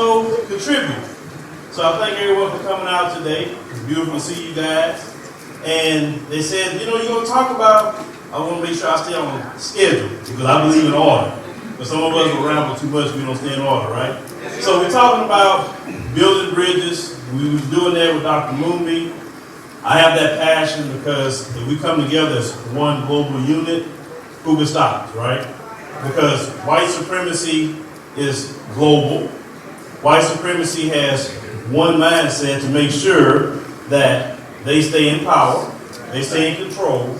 also contribute. So I thank everyone for coming out today. It's beautiful to see you guys. And they said, you know, you're going to talk about, I want to make sure I stay on schedule because I believe in order. But some of us will ramble too much, we don't stay in order, right? So we're talking about building bridges. We were doing that with Dr. Moonby. I have that passion because if we come together as one global unit, who can stop us, right? Because white supremacy is global. White supremacy has one mindset to make sure that they stay in power, they stay in control,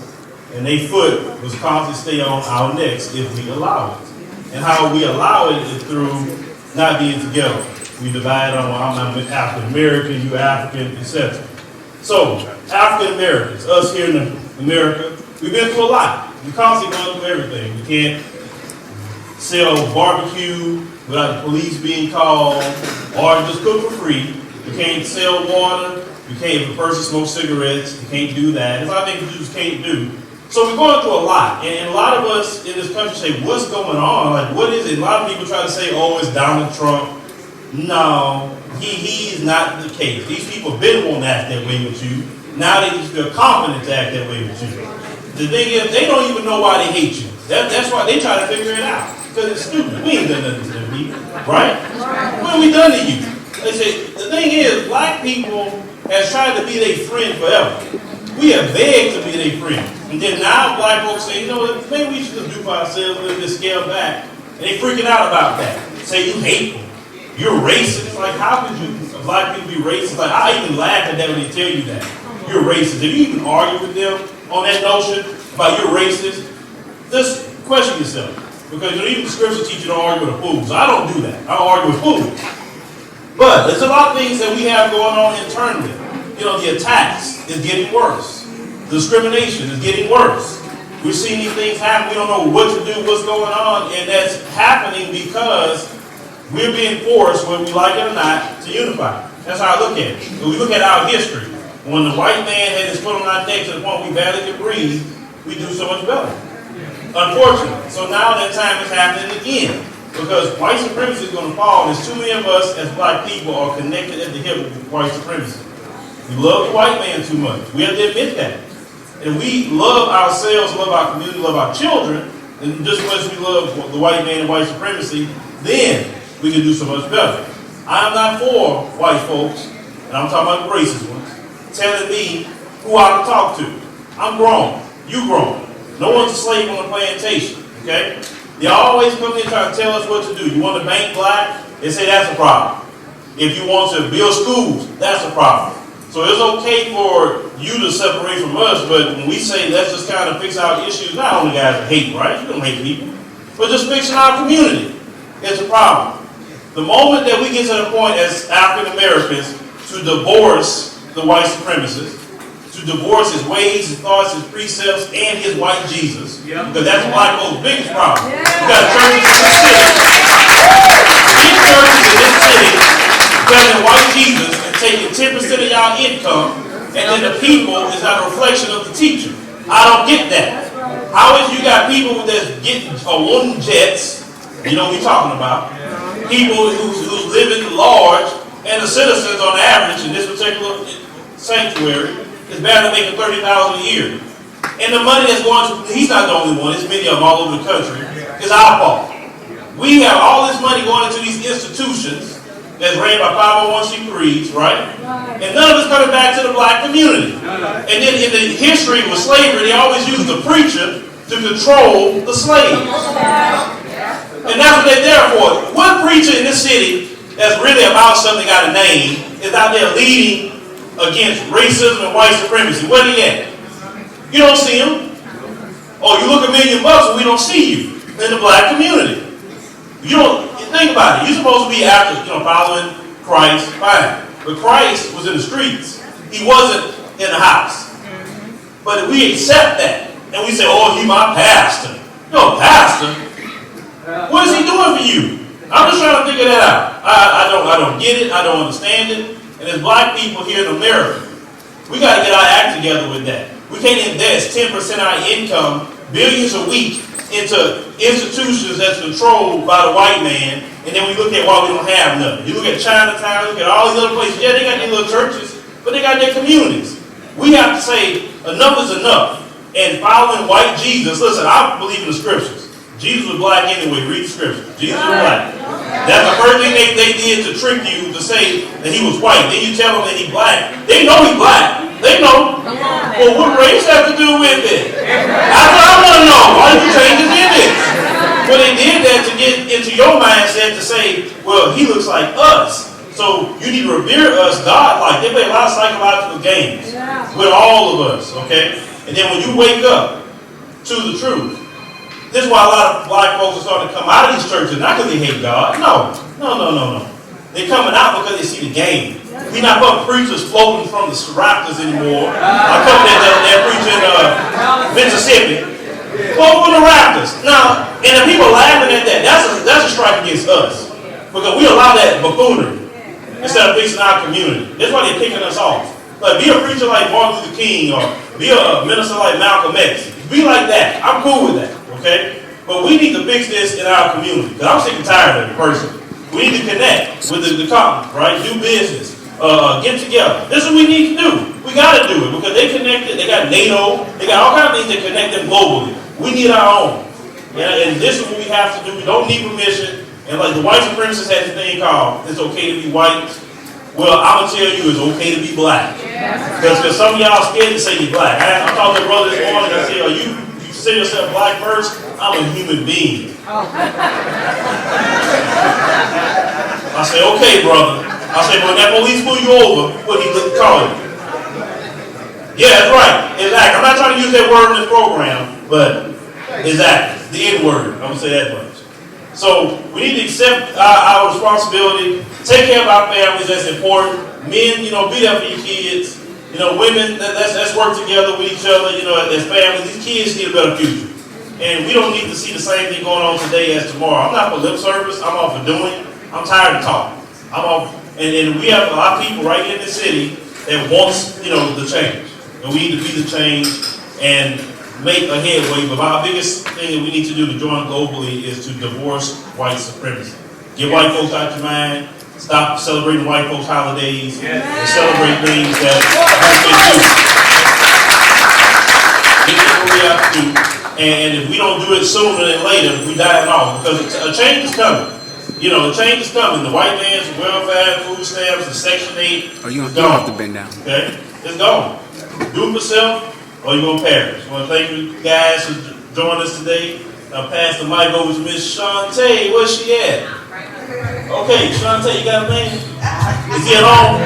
and their foot was constantly stay on our necks if we allow it. And how we allow it is through not being together. We divide on, I'm African American, you African, etc. So, African Americans, us here in America, we've been through a lot. We constantly going through everything. We can't sell barbecue without the police being called, or just cook for free. You can't sell water. You can't, if a person smokes cigarettes, you can't do that. There's a lot of things you just can't do. So we're going through a lot. And a lot of us in this country say, what's going on? Like, what is it? A lot of people try to say, oh, it's Donald Trump. No, he is not the case. These people have been wanting to act that way with you. Now they just feel confident to act that way with you. The thing is, they don't even know why they hate you. That's why they try to figure it out. Because it's stupid. We ain't done nothing to them people, right? What have we done to you? They say, the thing is, black people has tried to be their friend forever. We have begged to be their friend. And then now black folks say, you know what, maybe we should just do for ourselves, let's just scale back. And they freaking out about that. Say, you hate them. You're racist. Like, how could you, black people be racist? Like, I even laugh at that when they tell you that. You're racist. If you even argue with them on that notion about you're racist, just question yourself. Because you know, even the scripture teach you to argue with a fool. So I don't do that. I don't argue with fools. But there's a lot of things that we have going on internally. You know, the attacks is getting worse. Discrimination is getting worse. We're seeing these things happen. We don't know what to do, what's going on. And that's happening because we're being forced, whether we like it or not, to unify. That's how I look at it. When we look at our history, when the white man had his foot on our neck to the point we barely could breathe, we do so much better. Unfortunately. So now that time is happening again. Because white supremacy is going to fall. There's too many of us as black people are connected at the hip with white supremacy. We love the white man too much. We have to admit that. And we love ourselves, love our community, love our children, and just as much as we love the white man and white supremacy, then we can do so much better. I'm not for white folks, and I'm talking about the racist ones, telling me who I can talk to. I'm grown. You grown. No one's a slave on a plantation, okay? They always come in trying to tell us what to do. You want to bank black? They say that's a problem. If you want to build schools, that's a problem. So it's okay for you to separate from us, but when we say let's just kind of fix our issues, not only guys that hate, right? You don't hate people. But just fixing our community is a problem. The moment that we get to the point as African Americans to divorce the white supremacists, to divorce his ways, his thoughts, his precepts, and his white Jesus. Yep. Because that's black folks' biggest problem. Yeah. We got churches in this city. Big churches in this city telling white Jesus and taking 10% of y'all income, and then the people is not a reflection of the teacher. I don't get that. How is you got people that's getting wooden jets, you know what we're talking about, people who's living large, and the citizens on average in this particular sanctuary is barely making $30,000 a year. And the money that's going to, he's not the only one, it's many of them all over the country, is our fault. We have all this money going into these institutions that's ran by 501c3s, right? And none of it's coming back to the black community. And then in the history with slavery, they always used the preacher to control the slaves. And that's what they're there for. One preacher in this city that's really about something got a name is out there leading against racism and white supremacy. Where he at? You don't see him. Oh, you look $1 million and we don't see you in the black community. You don't think about it. You're supposed to be after, following Christ, fine. But Christ was in the streets. He wasn't in the house. But we accept that. And we say, oh, he's my pastor. You're a pastor? What is he doing for you? I'm just trying to figure that out. I don't get it. I don't understand it. And as black people here in America, we got to get our act together with that. We can't invest 10% of our income, billions a week, into institutions that's controlled by the white man And then we look at why we don't have nothing. You look at Chinatown, look at all these other places. Yeah, they got their little churches, but they got their communities. We have to say enough is enough. And following white Jesus, listen, I believe in the scriptures. Jesus was black anyway. Read the scriptures. Jesus was black. That's the first thing they did to trick you to say that he was white. Then you tell them that he's black. They know he's black. They know. Well, what race have to do with it? That's what I want to know. Why did you change his image? Well, they did that to get into your mindset to say, well, he looks like us. So you need to revere us God-like. They play a lot of psychological games with all of us, okay? And then when you wake up to the truth, this is why a lot of black folks are starting to come out of these churches, not because they hate God. No. They're coming out because they see the game. We're not about preachers floating from the Raptors anymore. I come that preaching Mississippi. Float from the Raptors. Now, and the people laughing at that, that's a strike against us. Because we allow that buffoonery instead of fixing our community. That's why they're picking us off. Like, be a preacher like Martin Luther King or be a minister like Malcolm X. Be like that. I'm cool with that. Okay? But we need to fix this in our community. Because I'm sick and tired of it personally. We need to connect with the company, right? Do business. Get together. This is what we need to do. We got to do it because they connected. They got NATO. They got all kinds of things that connect them globally. We need our own. And this is what we have to do. We don't need permission. And like the white supremacist has a thing called, it's okay to be white. Well, I'm going to tell you it's okay to be black. Because some of y'all scared to say you're black. I talked to a brother this morning and I said, you say yourself black first? I'm a human being. I say, okay, brother. I say, when that police pull you over, what he call you? Yeah, that's right. Exactly. I'm not trying to use that word in this program, but exactly. The N-word. I'm going to say that much. So we need to accept our responsibility. Take care of our families. That's important. Men, be there for your kids. Women, let's work together with each other, as families. These kids need a better future. And we don't need to see the same thing going on today as tomorrow. I'm not for lip service. I'm all for doing. I'm tired of talking. I'm all, and we have a lot of people right here in the city that wants, the change. And we need to be the change and make a headway. But our biggest thing that we need to do to join globally is to divorce white supremacy. Get white folks out your mind. Stop celebrating white folks' holidays and celebrate things that we can do. This is what we have to do. And if we don't do it sooner than later, we die off. Because a change is coming. The change is coming. The white man's welfare, food stamps, the Section 8. Oh, you don't have to bend down. Okay? It's gone. Do it for self or you're going to perish. I want to thank you guys for joining us today. I'll pass the mic over to Miss Shantae. Where's she at? Okay, Shantae, you got a name? Is he at home?